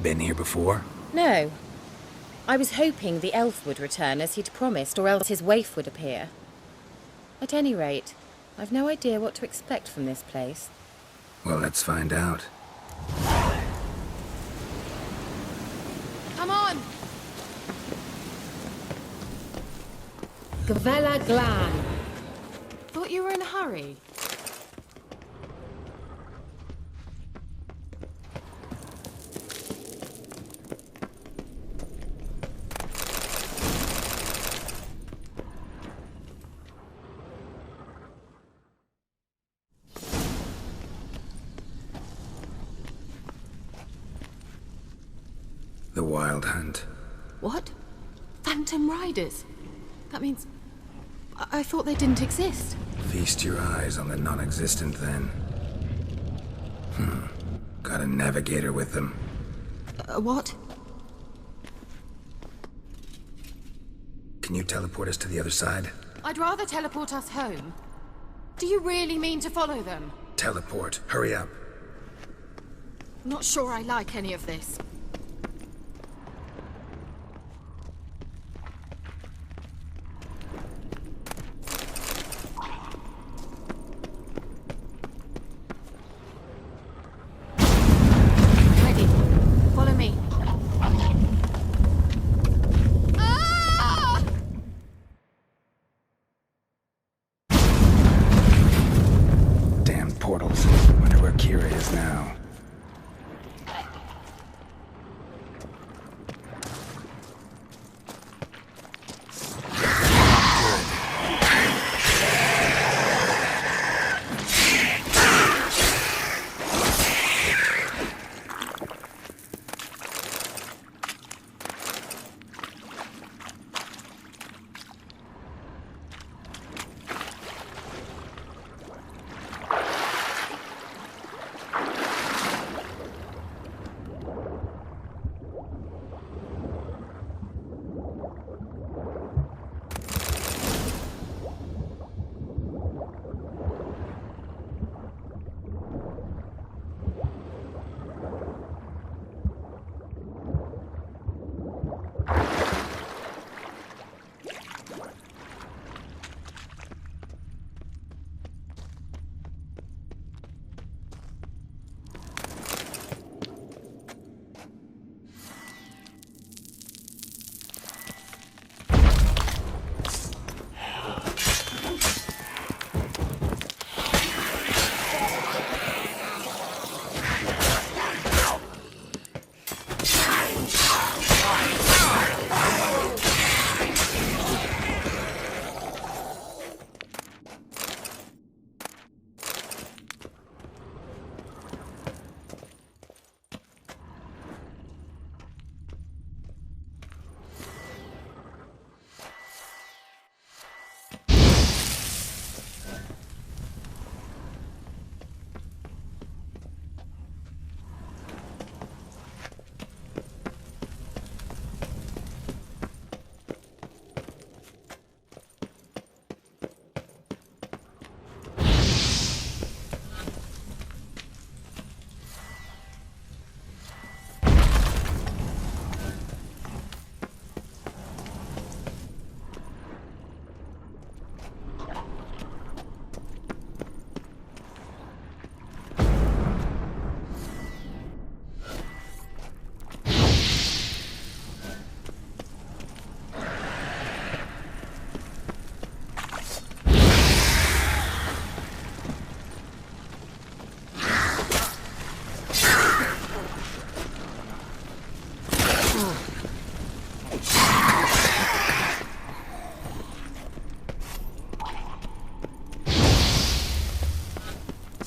Been here before? No. I was hoping the elf would return as he'd promised, or else his waif would appear. At any rate, I've no idea what to expect from this place. Well, let's find out. Come on! Gavella Glan. Thought you were in a hurry. The Wild Hunt. What? Phantom Riders? That means... I thought they didn't exist. Feast your eyes on the non-existent then. Got a navigator with them. What? Can you teleport us to the other side? I'd rather teleport us home. Do you really mean to follow them? Teleport. Hurry up. Not sure I like any of this. Ready. Follow me. Ah! Damn portals. Wonder where Kira is now.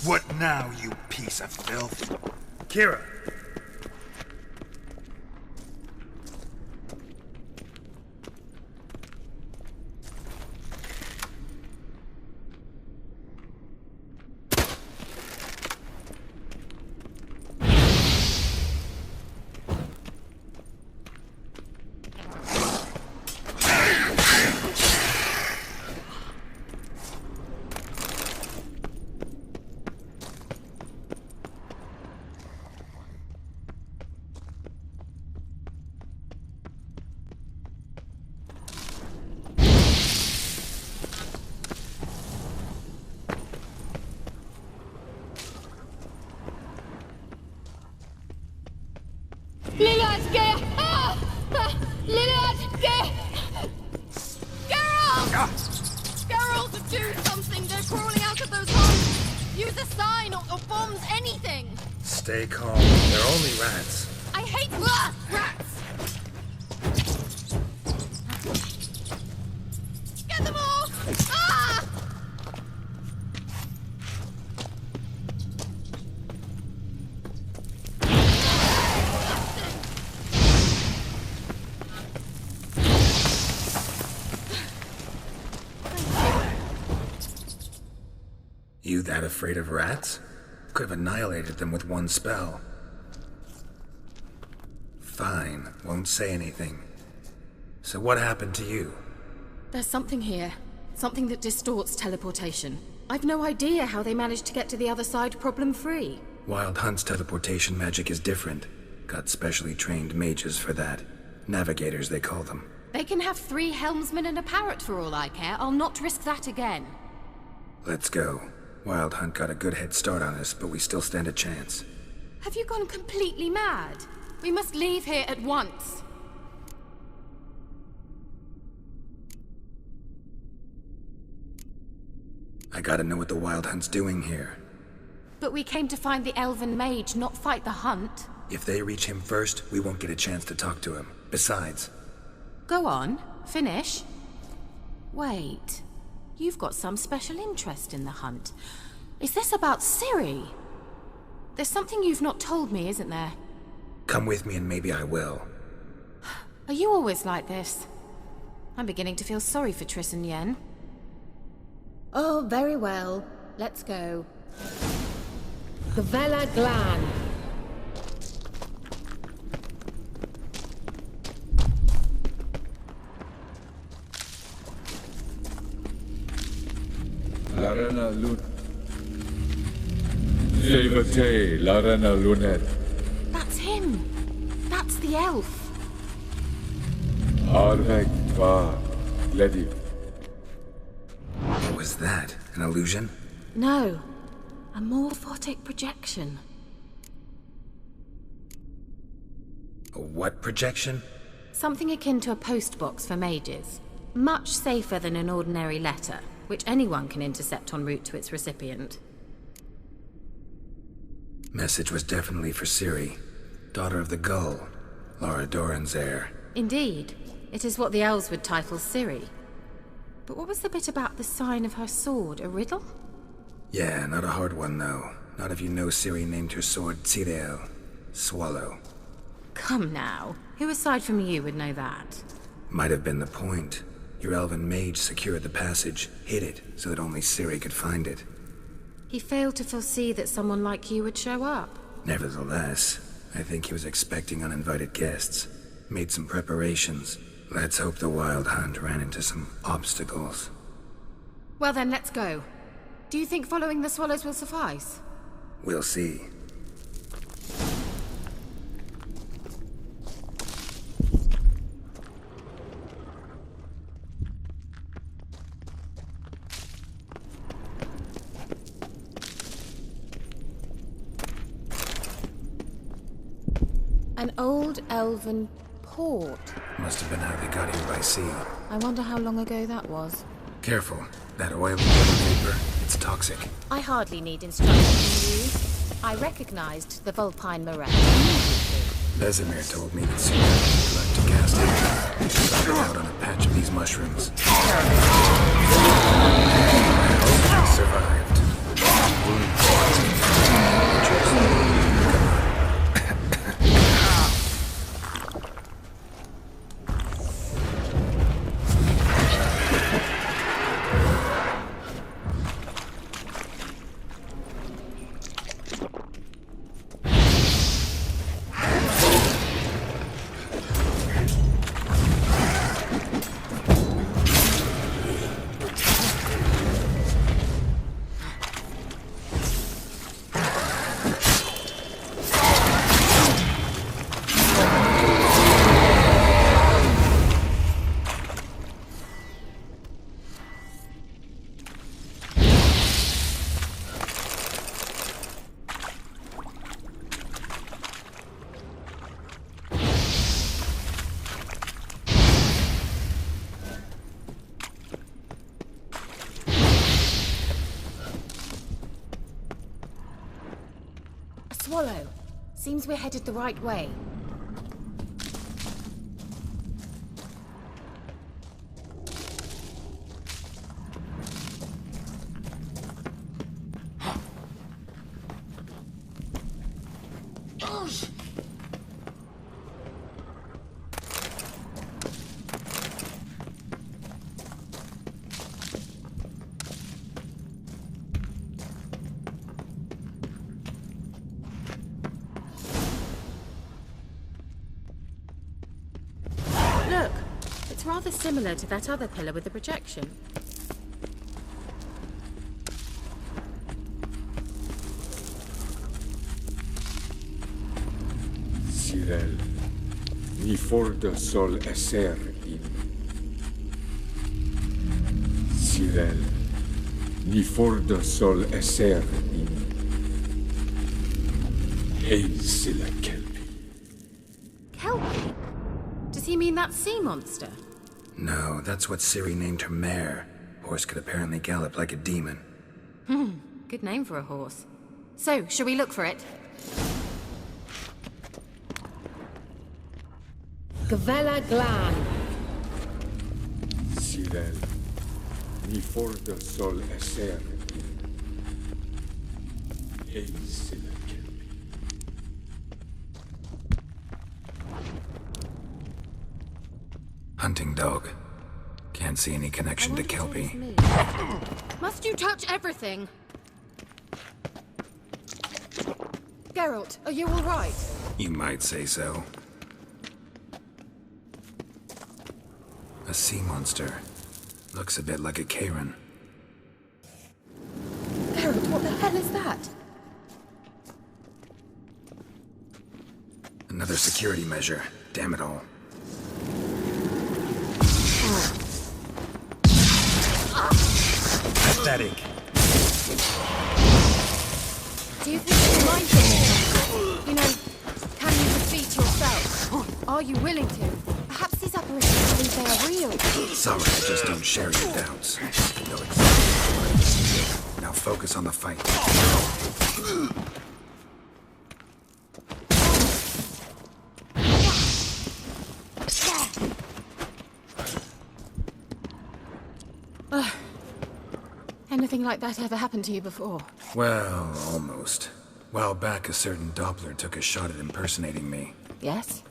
What now, you piece of filth? Kira! Lillard, get! Lillard, get! Geralt! Geralt, do something! They're crawling out of those holes! Use a sign or bombs, anything! Stay calm. They're only rats. I hate rats! Get them all! Ah! You that afraid of rats? Could have annihilated them with one spell. Fine, won't say anything. So what happened to you? There's something here. Something that distorts teleportation. I've no idea how they managed to get to the other side problem-free. Wild Hunt's teleportation magic is different. Got specially trained mages for that. Navigators, they call them. They can have 3 helmsmen and a parrot for all I care. I'll not risk that again. Let's go. Wild Hunt got a good head start on us, but we still stand a chance. Have you gone completely mad? We must leave here at once. I gotta know what the Wild Hunt's doing here. But we came to find the elven mage, not fight the hunt. If they reach him first, we won't get a chance to talk to him. Besides... Go on, finish. Wait, you've got some special interest in the hunt. Is this about Ciri? There's something you've not told me, isn't there? Come with me and maybe I will. Are you always like this? I'm beginning to feel sorry for Triss and Yen. Oh, very well. Let's go. Gvella Glan. Larena Lun. Silvate, Larena Lunet. That's him! That's the elf! Arvek Va, Ledi. What was that? An illusion? No. A morphotic projection. A what projection? Something akin to a postbox for mages. Much safer than an ordinary letter, which anyone can intercept en route to its recipient. Message was definitely for Ciri, daughter of the Gull, Lara Doran's heir. Indeed. It is what the elves would title Ciri. But what was the bit about the sign of her sword? A riddle? Yeah, not a hard one though. Not if you know Ciri named her sword Tirael, Swallow. Come now. Who aside from you would know that? Might have been the point. Your elven mage secured the passage, hid it, so that only Ciri could find it. He failed to foresee that someone like you would show up. Nevertheless, I think he was expecting uninvited guests. Made some preparations. Let's hope the Wild Hunt ran into some obstacles. Well then, let's go. Do you think following the swallows will suffice? We'll see. An old elven port. Must have been how they got here by sea. I wonder how long ago that was. Careful. That oily vapor, it's toxic. I hardly need instruction from you. I recognized the Vulpine moraine immediately. Vesemir told me that Ciri tried to cast it. Started out on a patch of these mushrooms. I hope he survived. Swallow. Seems we're headed the right way. Look, it's rather similar to that other pillar with the projection. Sirel, ni forda sol esser in. Sirel, ni forda sol esser in. Hey silla kelpi. Kelpie? Does he mean that sea monster? No, that's what Ciri named her mare. Horse could apparently gallop like a demon. Good name for a horse. So, shall we look for it? Gavella Glan. Sirel, ni forda sol esser in. Hey silla kelpi. Hunting dog. Can't see any I connection to wonder what Kelpie. his mood. Must you touch everything? Geralt, are you alright? You might say so. A sea monster. Looks a bit like a Karen. Geralt, what the hell is that? Another security measure. Damn it all. Pathetic. Do you think it's mindful? You know, can you defeat yourself? Are you willing to? Perhaps these apparitions believe they are real. Sorry, I just don't share your doubts. You know exactly what I do. Now focus on the fight. Anything like that ever happened to you before? Well, almost. While back, a certain Doppler took a shot at impersonating me. Yes.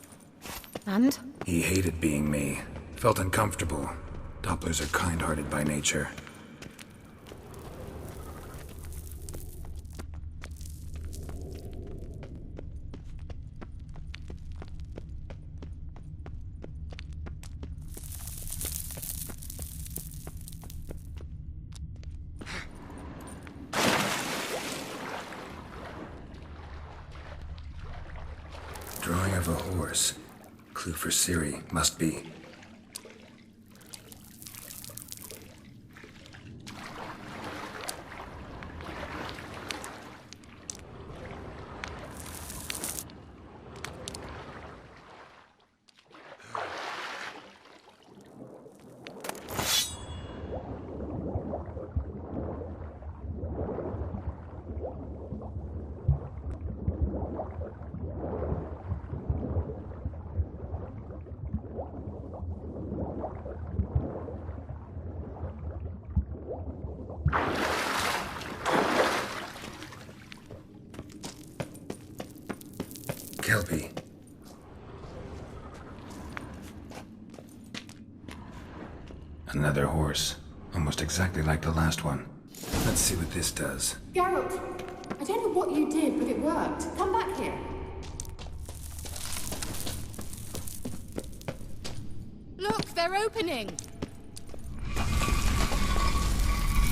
And? He hated being me. Felt uncomfortable. Dopplers are kind-hearted by nature. Drawing of a horse. Clue for Ciri, must be. Kelpie. Another horse. Almost exactly like the last one. Let's see what this does. Geralt, I don't know what you did, but it worked. Come back here. Look, they're opening.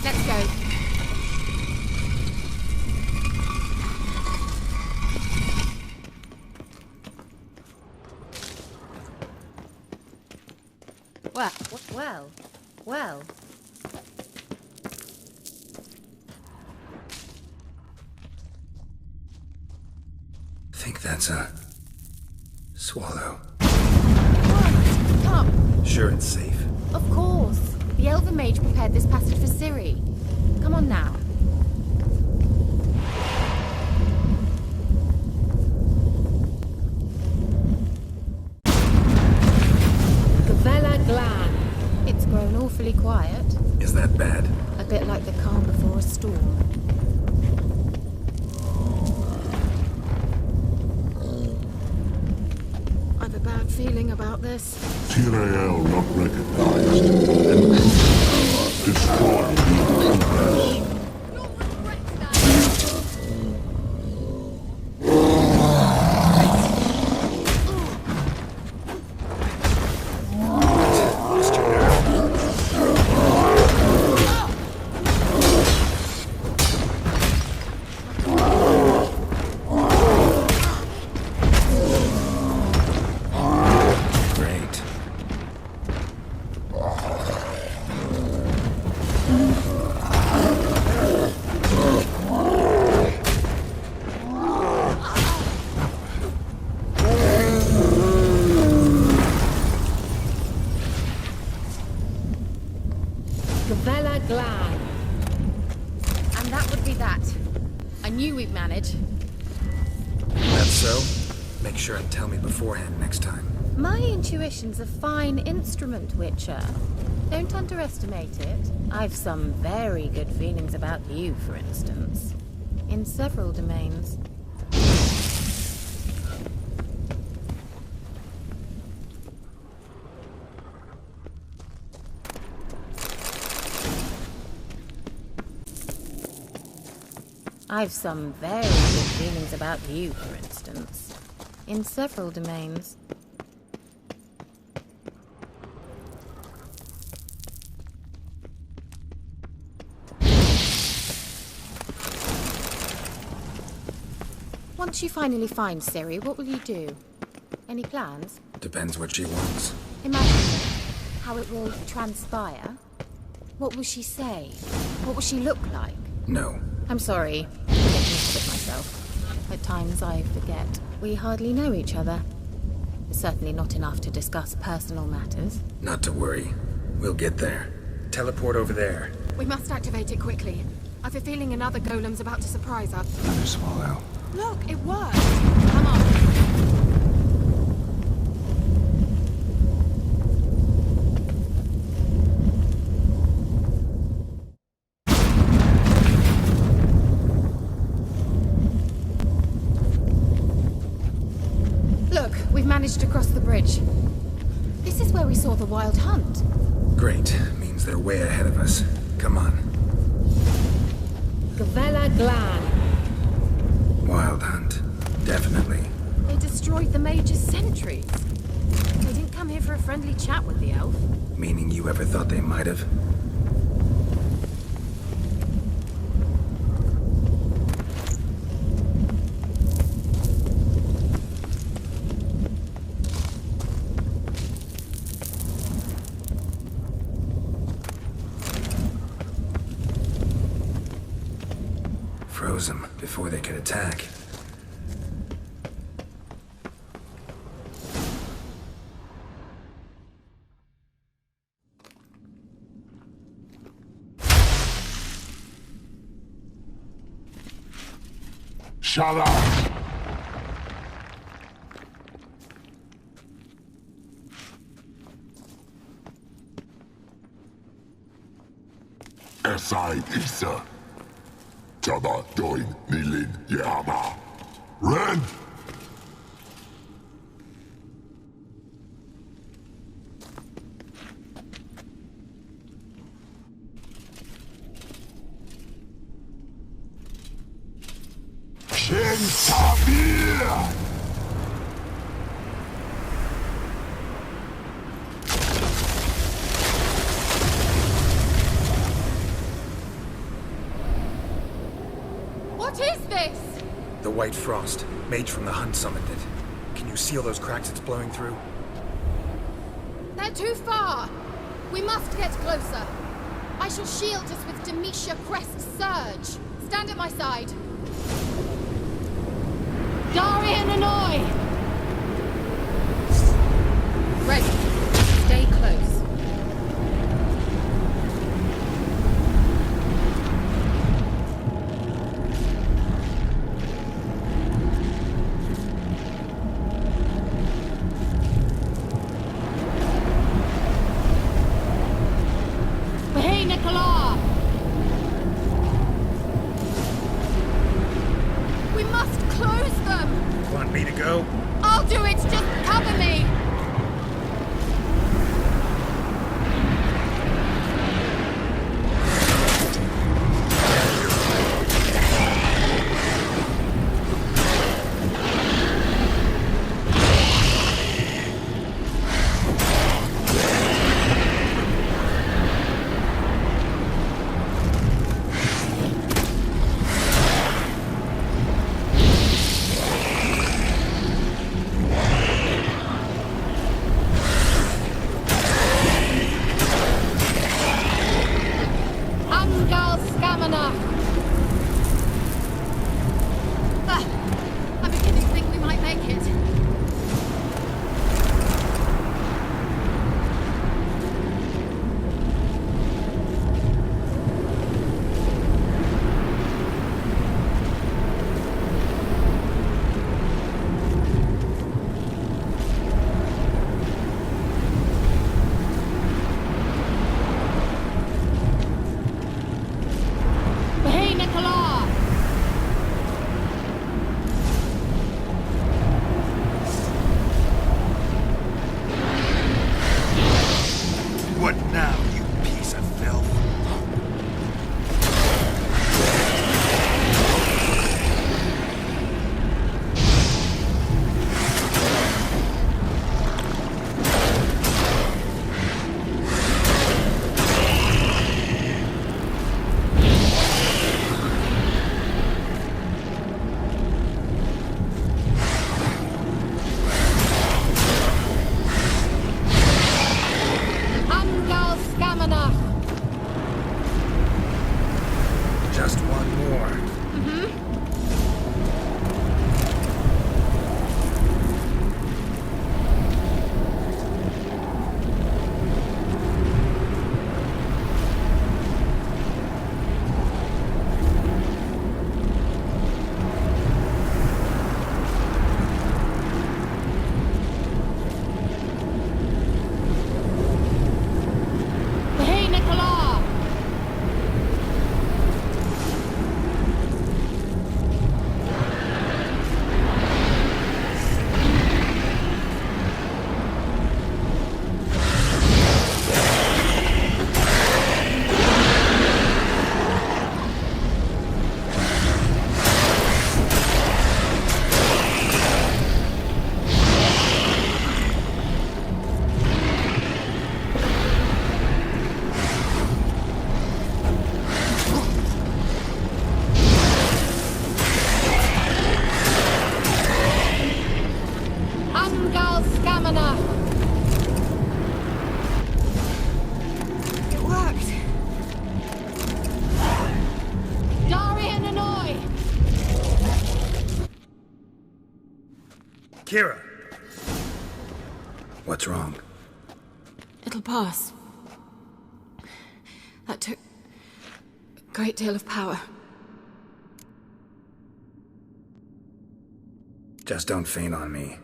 Let's go. Well. Think that's a swallow. Come. Sure it's safe. Of course. The Elven Mage prepared this passage for Ciri. Come on now. quiet. Is that bad? A bit like the calm before a storm. I've a bad feeling about this. Tyrael not recognized. Intruder. Destroy the intruders. You'll regret that. Lost your nerve. Great. Gavella Glan. And that would be that. I knew we'd manage. That's so? Make sure and tell me beforehand next time. My intuition's a fine instrument, Witcher. Don't underestimate it. I've some very good feelings about you, for instance. In several domains. I've some very good feelings about you, for instance. In several domains. Once you finally find Ciri, what will you do? Any plans? Depends what she wants. Imagine how it will transpire. What will she say? What will she look like? No. I'm sorry. I'm getting ahead of myself. At times I forget. We hardly know each other. Certainly not enough to discuss personal matters. Not to worry. We'll get there. Teleport over there. We must activate it quickly. I've a feeling another golem's about to surprise us. Another swallow. Look, it worked! Come on. Look, we've managed to cross the bridge. This is where we saw the wild hunt. Great. Means they're way ahead of us. Come on. Gavella Glan. Wild hunt. Definitely. They destroyed the Mage's sentries. They didn't come here for a friendly chat with the elf. Meaning you ever thought they might have? Froze them before they could attack. Shut up! Esai Isa. Chaba doin nilin yama. Ren! Shin Sabir! What is this? The White Frost. Mage from the Hunt summoned it. Can you see all those cracks it's blowing through? They're too far. We must get closer. I shall shield us with Demetia Crest's Surge. Stand at my side. Darian Annoy! Ready. Stay close. Want me to go? I'll do it! Just cover me! Angal Scamanach! I'm beginning to think we might make it. Hey, Nicola! What now, you piece of filth? Angal Scamanach! Just one more. Hey, Nicola! Angal Scamanach! It worked. Darian Annoy! Kira! What's wrong? It'll pass. That took a great deal of power. Just don't faint on me.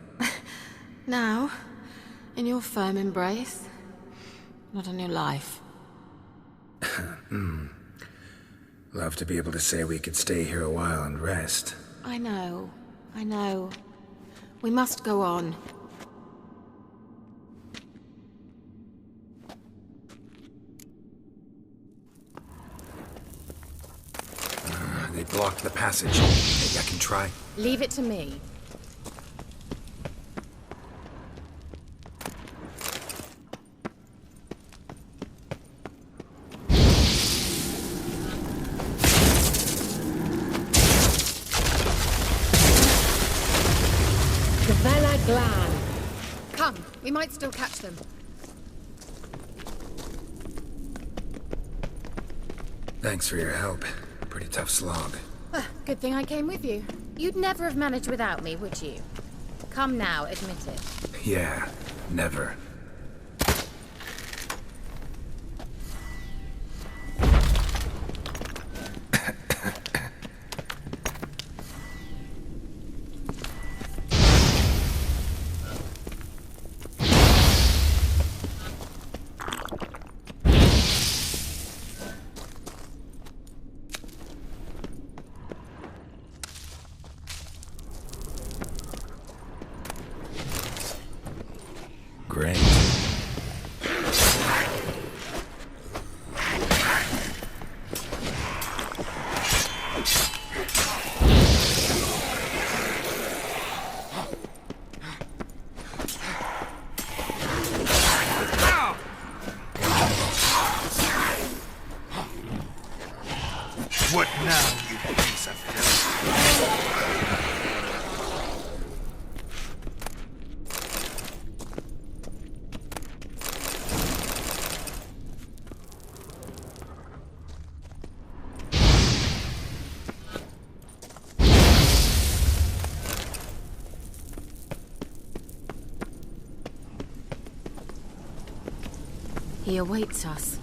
Now, in your firm embrace, not on your life. Love to be able to say we could stay here a while and rest. I know. We must go on. They blocked the passage. Maybe I can try. Leave it to me. Gavella Glan. Come, we might still catch them. Thanks for your help. Pretty tough slog. Good thing I came with you. You'd never have managed without me, would you? Come now, admit it. Yeah, never. What now, you piece of filth? He awaits us.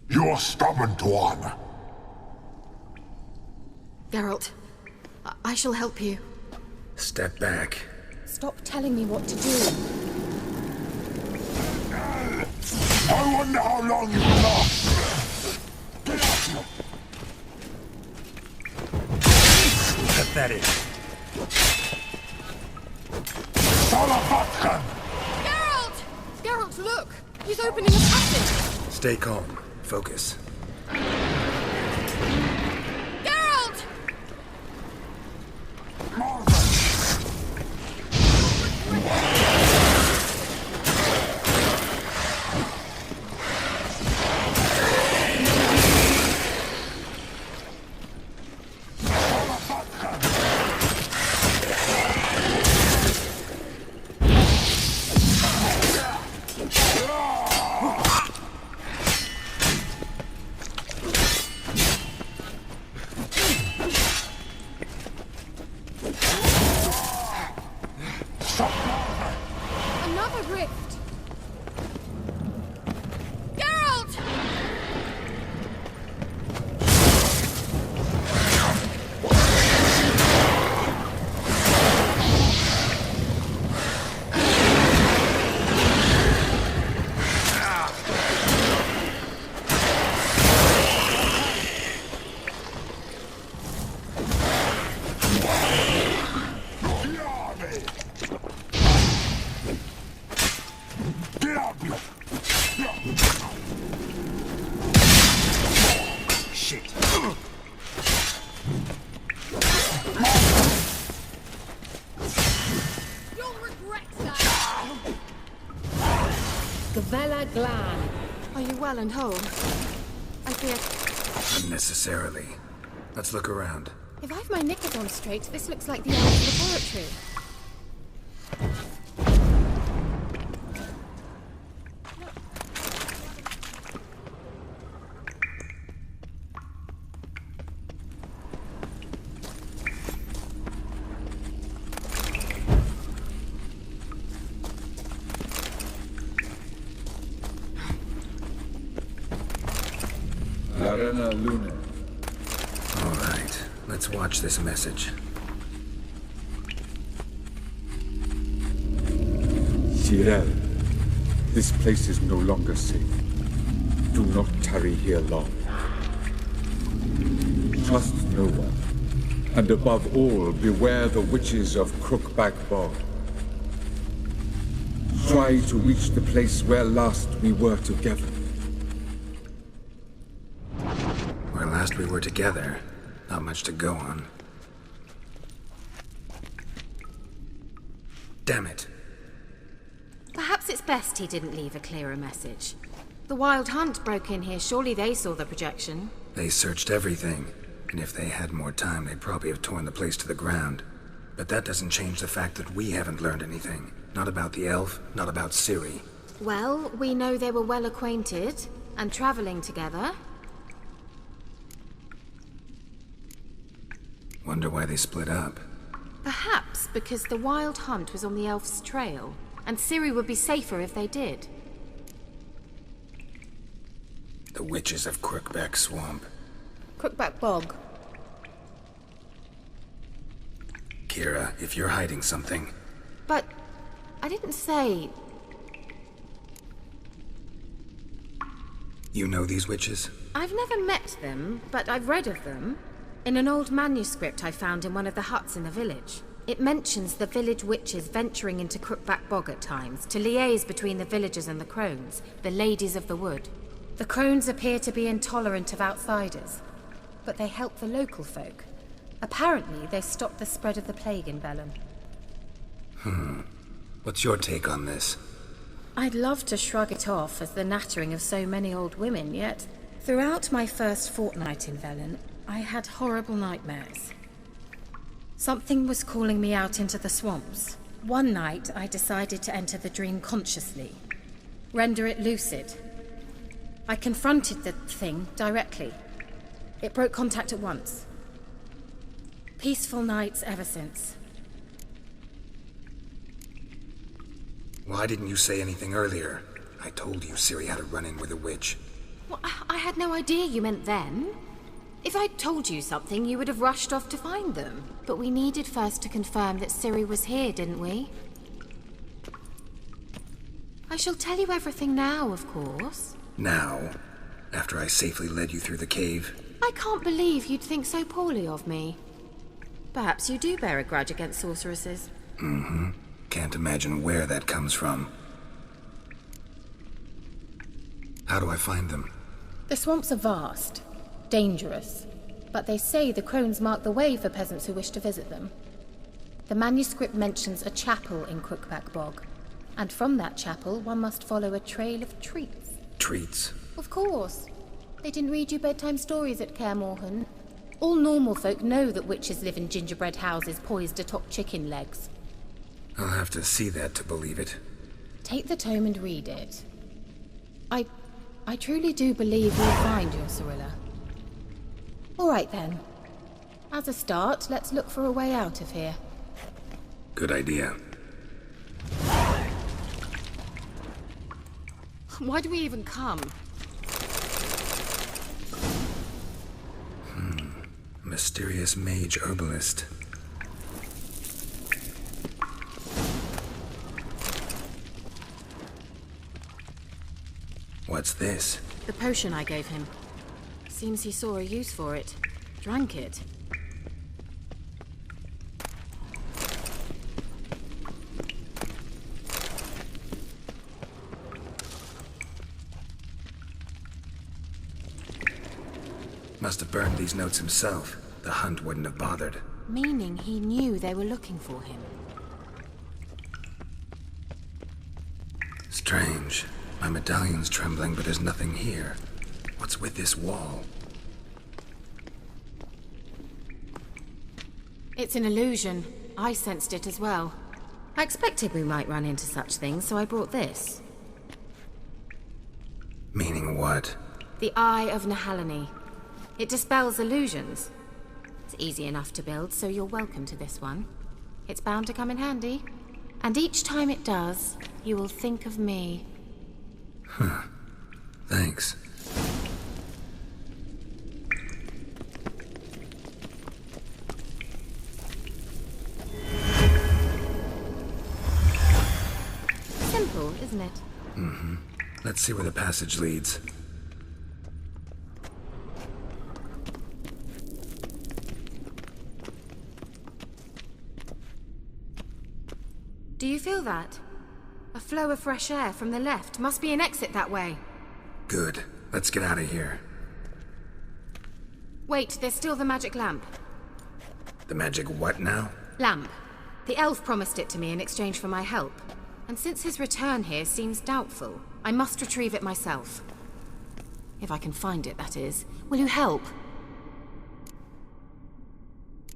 You're stubborn, one. Geralt, I shall help you. Step back. Stop telling me what to do. I wonder how long you will last. Pathetic. Salavatkan! Geralt! Geralt, look! He's opening a passage! Stay calm. Focus. Geralt! Another rift! Geralt! Shit. You'll regret that! Gavella Glan. Are you well and whole? I fear... Unnecessarily. Let's look around. If I've my knickers on straight, this looks like the Elf laboratory. Larena Luna. All right. Let's watch this message. Tyrell, this place is no longer safe. Do not tarry here long. Trust no one. And above all, beware the witches of Crookback Bog. Try to reach the place where last we were together. Where last we were together, not much to go on. Damn it. Perhaps it's best he didn't leave a clearer message. The Wild Hunt broke in here. Surely they saw the projection. They searched everything, and if they had more time, they'd probably have torn the place to the ground. But that doesn't change the fact that we haven't learned anything. Not about the elf, not about Ciri. Well, we know they were well acquainted and traveling together. Wonder why they split up. Perhaps because the Wild Hunt was on the elf's trail, and Ciri would be safer if they did. The witches of Crookback Swamp. Crookback Bog. Kira, if you're hiding something... But I didn't say... You know these witches? I've never met them, but I've read of them. In an old manuscript I found in one of the huts in the village. It mentions the village witches venturing into Crookback Bog at times to liaise between the villagers and the crones, the ladies of the wood. The crones appear to be intolerant of outsiders, but they help the local folk. Apparently, they stopped the spread of the plague in Velen. What's your take on this? I'd love to shrug it off as the nattering of so many old women, yet throughout my first fortnight in Velen, I had horrible nightmares. Something was calling me out into the swamps. One night, I decided to enter the dream consciously, render it lucid. I confronted the thing directly. It broke contact at once. Peaceful nights ever since. Why didn't you say anything earlier? I told you Ciri had a run-in with a witch. Well, I had no idea you meant then. If I'd told you something, you would have rushed off to find them. But we needed first to confirm that Ciri was here, didn't we? I shall tell you everything now, of course. Now? After I safely led you through the cave? I can't believe you'd think so poorly of me. Perhaps you do bear a grudge against sorceresses. Can't imagine where that comes from. How do I find them? The swamps are vast, dangerous, but they say the crones mark the way for peasants who wish to visit them. The manuscript mentions a chapel in Crookback Bog, and from that chapel one must follow a trail of treats. Treats? Of course. They didn't read you bedtime stories at Kaer Morhen. All normal folk know that witches live in gingerbread houses poised atop chicken legs. I'll have to see that to believe it. Take the tome and read it. I truly do believe you'll find your Cirilla. All right then. As a start, let's look for a way out of here. Good idea. Why do we even come? Mysterious mage herbalist. What's this? The potion I gave him. Seems he saw a use for it. Drank it. Must have burned these notes himself. The hunt wouldn't have bothered. Meaning he knew they were looking for him. Strange. My medallion's trembling, but there's nothing here. What's with this wall? It's an illusion. I sensed it as well. I expected we might run into such things, so I brought this. Meaning what? The Eye of Nehaleni. It dispels illusions. It's easy enough to build, so you're welcome to this one. It's bound to come in handy. And each time it does, you will think of me. Thanks. Simple, isn't it? Let's see where the passage leads. Do you feel that? A flow of fresh air from the left. Must be an exit that way. Good. Let's get out of here. Wait, there's still the magic lamp. The magic what now? Lamp. The elf promised it to me in exchange for my help. And since his return here seems doubtful, I must retrieve it myself. If I can find it, that is. Will you help?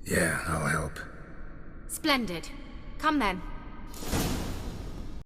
Yeah, I'll help. Splendid. Come then.